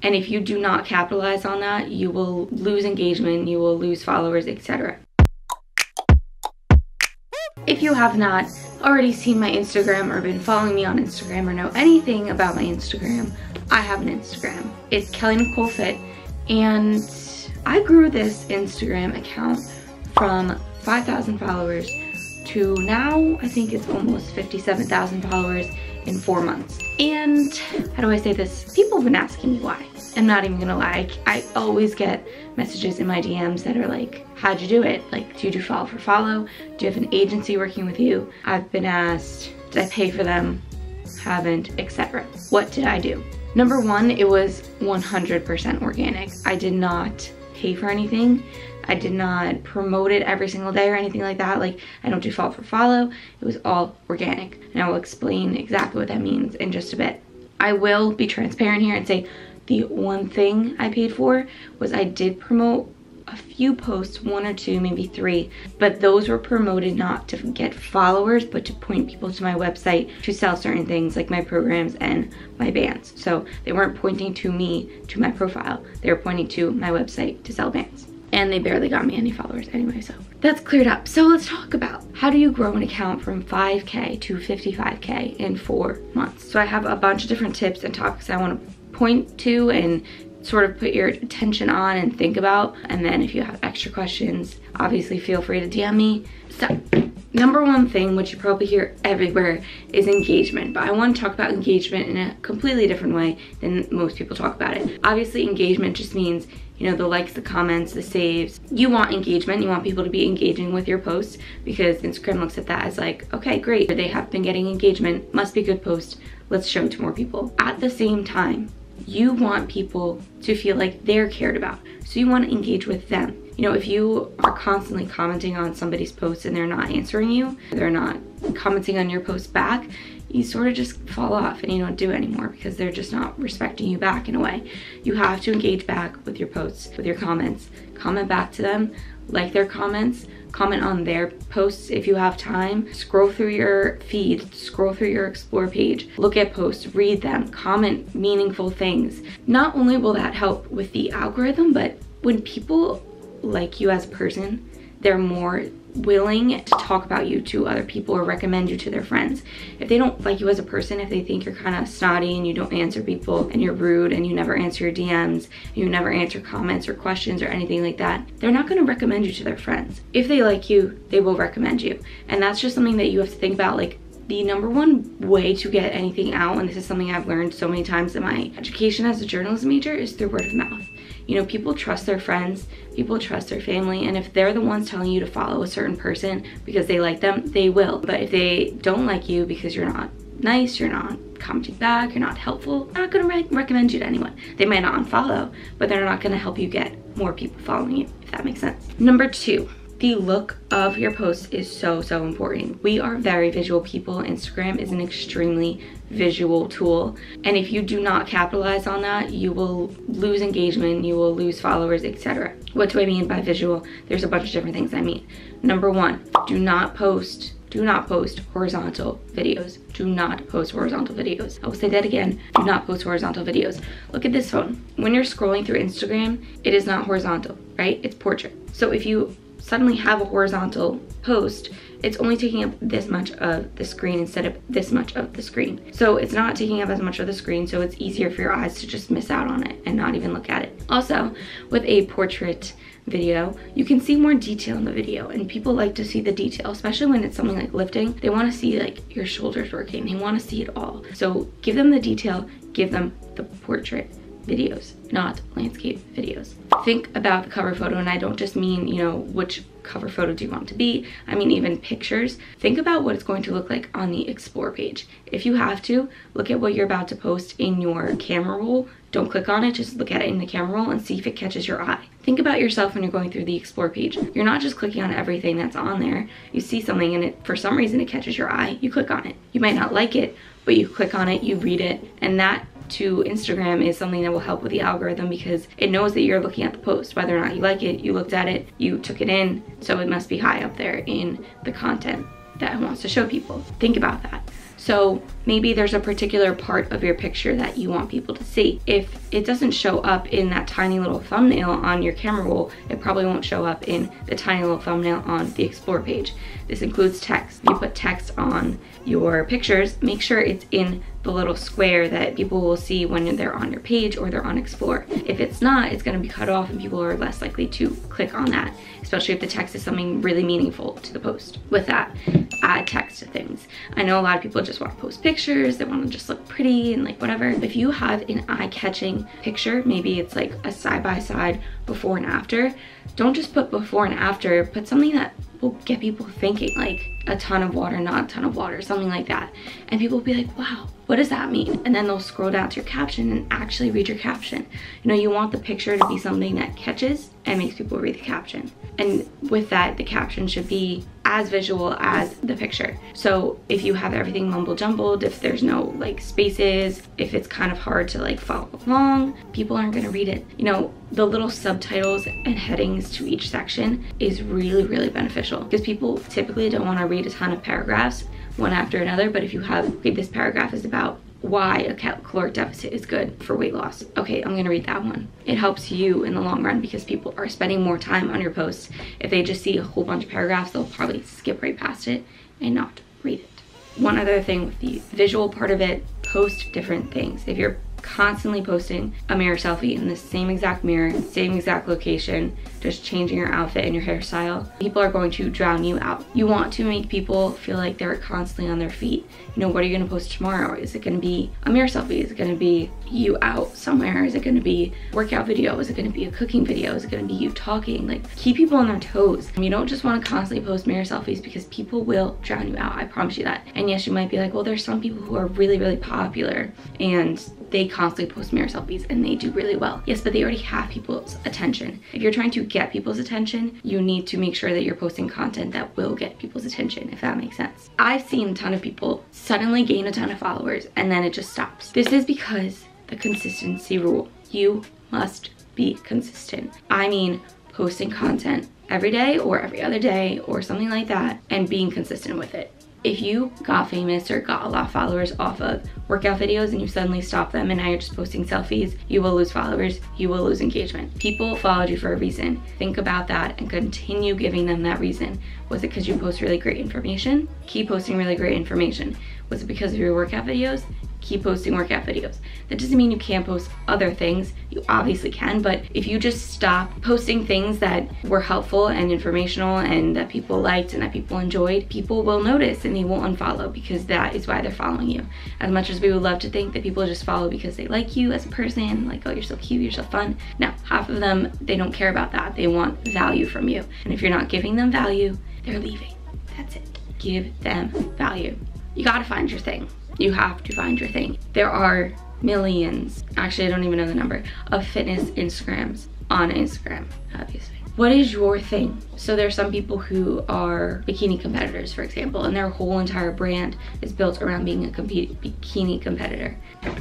And if you do not capitalize on that, you will lose engagement, you will lose followers, etc. If you have not already seen my Instagram or been following me on Instagram or know anything about my Instagram, I have an Instagram. It's Kelly Nicole Fit, and I grew this Instagram account from 5,000 followers to now I think it's almost 57,000 followers in 4 months. And how do I say this? People have been asking me why. I'm not even gonna lie. I always get messages in my DMs that are like, how'd you do it? Like, do you do follow for follow? Do you have an agency working with you? I've been asked, did I pay for them? Haven't, etc. What did I do? Number one, it was 100% organic. I did not pay for anything. I did not promote it every single day or anything like that. Like, I don't do follow for follow. It was all organic. And I will explain exactly what that means in just a bit. I will be transparent here and say the one thing I paid for was I did promote a few posts, 1 or 2, maybe 3, but those were promoted not to get followers, but to point people to my website to sell certain things like my programs and my bands. So they weren't pointing to me, to my profile. They were pointing to my website to sell bands. And they barely got me any followers anyway, so that's cleared up. So let's talk about how do you grow an account from 5K to 55K in 4 months. So I have a bunch of different tips and topics I want to point to and sort of put your attention on and think about. And then if you have extra questions, obviously feel free to DM me. So number one thing, which you probably hear everywhere, is engagement. But I want to talk about engagement in a completely different way than most people talk about it. Obviously, engagement just means, you know, the likes, the comments, the saves. You want engagement. You want people to be engaging with your posts because Instagram looks at that as like, okay, great. They have been getting engagement. Must be a good post. Let's show it to more people. At the same time, you want people to feel like they're cared about. So you want to engage with them. You know, if you are constantly commenting on somebody's posts and they're not answering you, they're not commenting on your post back, you sort of just fall off and you don't do it anymore because they're just not respecting you back in a way. You have to engage back with your posts, with your comments. Comment back to them, like their comments, comment on their posts if you have time. Scroll through your feed, scroll through your explore page, look at posts, read them, comment meaningful things. Not only will that help with the algorithm, but when people like you as a person, they're more willing to talk about you to other people or recommend you to their friends. If they don't like you as a person, if they think you're kind of snotty and you don't answer people and you're rude and you never answer your DMs, you never answer comments or questions or anything like that, they're not going to recommend you to their friends. If they like you, they will recommend you. And that's just something that you have to think about. Like, the number one way to get anything out, and this is something I've learned so many times in my education as a journalism major, is through word of mouth. You know, people trust their friends, people trust their family, and if they're the ones telling you to follow a certain person because they like them, they will. But if they don't like you because you're not nice, you're not commenting back, you're not helpful, they're not gonna recommend you to anyone. They might not unfollow, but they're not gonna help you get more people following you, if that makes sense. Number 2. The look of your post is so important. We are very visual people. Instagram is an extremely visual tool. And if you do not capitalize on that, you will lose engagement, you will lose followers, etc. What do I mean by visual? There's a bunch of different things I mean. Number 1, do not post horizontal videos. Do not post horizontal videos. I will say that again. Do not post horizontal videos. Look at this phone. When you're scrolling through Instagram, it is not horizontal, right? It's portrait. So if you suddenly have a horizontal post, it's only taking up this much of the screen instead of this much of the screen. So it's not taking up as much of the screen, so it's easier for your eyes to just miss out on it and not even look at it. Also, with a portrait video, you can see more detail in the video, and people like to see the detail, especially when it's something like lifting. They want to see like your shoulders working. They want to see it all. So give them the detail, give them the portrait videos, not landscape videos. Think about the cover photo, and I don't just mean, you know, which cover photo do you want to be, I mean even pictures. Think about what it's going to look like on the explore page. If you have to, look at what you're about to post in your camera roll. Don't click on it, just look at it in the camera roll and see if it catches your eye. Think about yourself when you're going through the explore page. You're not just clicking on everything that's on there. You see something and for some reason it catches your eye, you click on it. You might not like it, but you click on it, you read it, and that to Instagram is something that will help with the algorithm because it knows that you're looking at the post. Whether or not you like it, you looked at it, you took it in, so it must be high up there in the content that it wants to show people. Think about that. So maybe there's a particular part of your picture that you want people to see. If it doesn't show up in that tiny little thumbnail on your camera roll, it probably won't show up in the tiny little thumbnail on the Explore page. This includes text. You put text on your pictures, make sure it's in the little square that people will see when they're on your page or they're on Explore. If it's not, it's going to be cut off and people are less likely to click on that, especially if the text is something really meaningful to the post. With that, add text to things. I know a lot of people just want to post pictures, they want to just look pretty and like whatever. If you have an eye-catching picture, maybe it's like a side-by-side before and after, don't just put before and after, put something that will get people thinking, like a ton of water, not a ton of water, something like that. And people will be like, wow, what does that mean? And then they'll scroll down to your caption and actually read your caption. You know, you want the picture to be something that catches and makes people read the caption. And with that, the caption should be as visual as the picture. So if you have everything mumble jumbled, if there's no like spaces, if it's kind of hard to like follow along, people aren't gonna read it. You know, the little subtitles and headings to each section is really, really beneficial because people typically don't want to read a ton of paragraphs one after another. But if you have, okay, this paragraph is about why a caloric deficit is good for weight loss. Okay, I'm gonna read that one. It helps you in the long run because people are spending more time on your posts. If they just see a whole bunch of paragraphs, they'll probably skip right past it and not read it. One other thing with the visual part of it, post different things. If you're constantly posting a mirror selfie in the same exact mirror, same exact location, just changing your outfit and your hairstyle, people are going to drown you out. You want to make people feel like they're constantly on their feet. You know, what are you gonna post tomorrow? Is it gonna be a mirror selfie? Is it gonna be you out somewhere? Is it gonna be a workout video? Is it gonna be a cooking video? Is it gonna be you talking? Like, keep people on their toes. You don't just wanna constantly post mirror selfies because people will drown you out, I promise you that. And yes, you might be like, well, there's some people who are really, really popular and they constantly post mirror selfies and they do really well. Yes, but they already have people's attention. If you're trying to get people's attention, you need to make sure that you're posting content that will get people's attention, if that makes sense. I've seen a ton of people suddenly gain a ton of followers and then it just stops. This is because the consistency rule. You must be consistent. I mean, posting content every day or every other day or something like that and being consistent with it. If you got famous or got a lot of followers off of workout videos and you suddenly stop them and now you're just posting selfies, you will lose followers, you will lose engagement. People followed you for a reason. Think about that and continue giving them that reason. Was it because you post really great information? Keep posting really great information. Was it because of your workout videos? Keep posting workout videos. That doesn't mean you can't post other things. You obviously can, but if you just stop posting things that were helpful and informational and that people liked and that people enjoyed, people will notice and they will unfollow because that is why they're following you. As much as we would love to think that people just follow because they like you as a person, like, oh, you're so cute, you're so fun. No, half of them, they don't care about that. They want value from you. And if you're not giving them value, they're leaving. That's it. Give them value. You gotta find your thing. You have to find your thing. There are millions, actually I don't even know the number, of fitness Instagrams on Instagram, obviously. What is your thing? So there's some people who are bikini competitors, for example, and their whole entire brand is built around being a bikini competitor.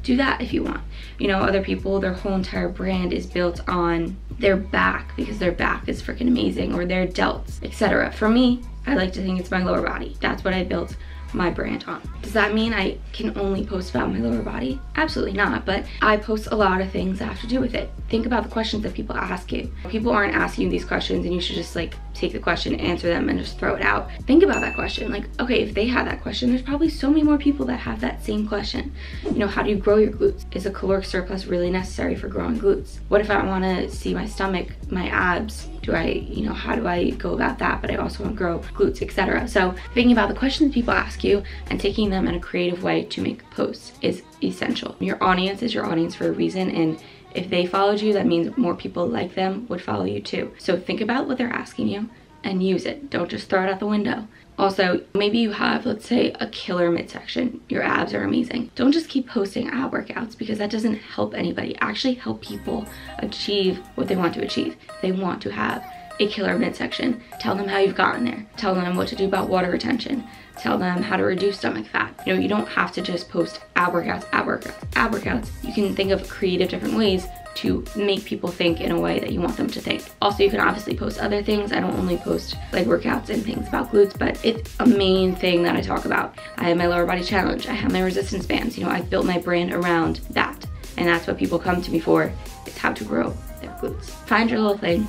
Do that if you want. You know, other people, their whole entire brand is built on their back because their back is freaking amazing, or their delts, etc. For me, I like to think it's my lower body. That's what I built my brand on. Does that mean I can only post about my lower body? Absolutely not, but I post a lot of things that have to do with it. Think about the questions that people ask you. People aren't asking you these questions and you should just like take the question, answer them, and just throw it out. Think about that question. Like, okay, if they had that question, there's probably so many more people that have that same question. You know, how do you grow your glutes? Is a caloric surplus really necessary for growing glutes? What if I want to see my stomach, my abs? How do I go about that? But I also want to grow glutes, etc. So thinking about the questions people ask you and taking them in a creative way to make posts is essential. Your audience is your audience for a reason, and if they followed you, that means more people like them would follow you too. So think about what they're asking you and use it. Don't just throw it out the window. Also, maybe you have, let's say, a killer midsection. Your abs are amazing. Don't just keep posting ab workouts because that doesn't help anybody. Actually help people achieve what they want to achieve. They want to have a killer midsection. Tell them how you've gotten there. Tell them what to do about water retention. Tell them how to reduce stomach fat. You don't have to just post ab workouts, ab workouts, ab workouts. You can think of creative different ways to make people think in a way that you want them to think. Also, you can obviously post other things. I don't only post like workouts and things about glutes, but it's a main thing that I talk about. I have my lower body challenge. I have my resistance bands. You know, I've built my brand around that. And that's what people come to me for, is how to grow their glutes. Find your little thing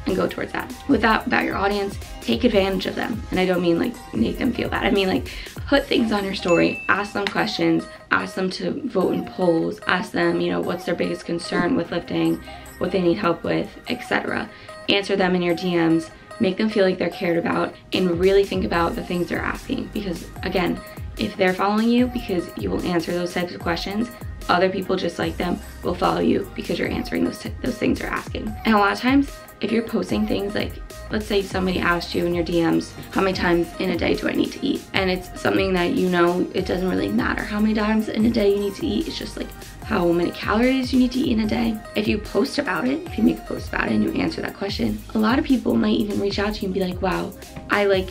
and go towards that. With that, about your audience, take advantage of them. And I don't mean like make them feel bad. I mean like put things on your story, ask them questions, ask them to vote in polls, ask them, you know, what's their biggest concern with lifting, what they need help with, etc. Answer them in your DMs, make them feel like they're cared about, and really think about the things they're asking. Because again, if they're following you because you will answer those types of questions, other people just like them will follow you because you're answering those things they're asking. And a lot of times, if you're posting things like, let's say somebody asked you in your DMs, how many times in a day do I need to eat? And it's something that you know, it doesn't really matter how many times in a day you need to eat. It's just like how many calories you need to eat in a day. If you post about it, if you make a post about it and you answer that question, a lot of people might even reach out to you and be like, wow,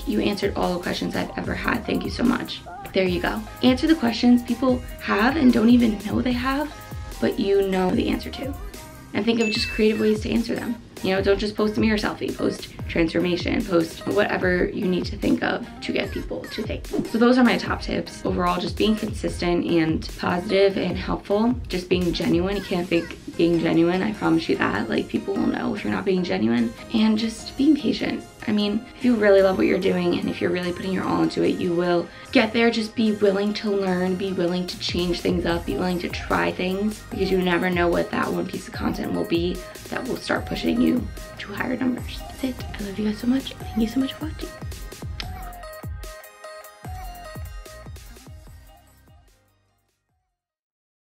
you answered all the questions I've ever had. Thank you so much. There you go. Answer the questions people have and don't even know they have, but you know the answer to. And think of just creative ways to answer them. You know, don't just post a mirror selfie, post transformation, post whatever you need to think of to get people to think. So those are my top tips. Overall, just being consistent and positive and helpful, just being genuine. You can't fake being genuine, I promise you that. Like, people will know if you're not being genuine. And just being patient. I mean, if you really love what you're doing and if you're really putting your all into it, you will get there. Just be willing to learn, be willing to change things up, be willing to try things, because you never know what that one piece of content will be that will start pushing you to higher numbers. That's it. I love you guys so much. Thank you so much for watching.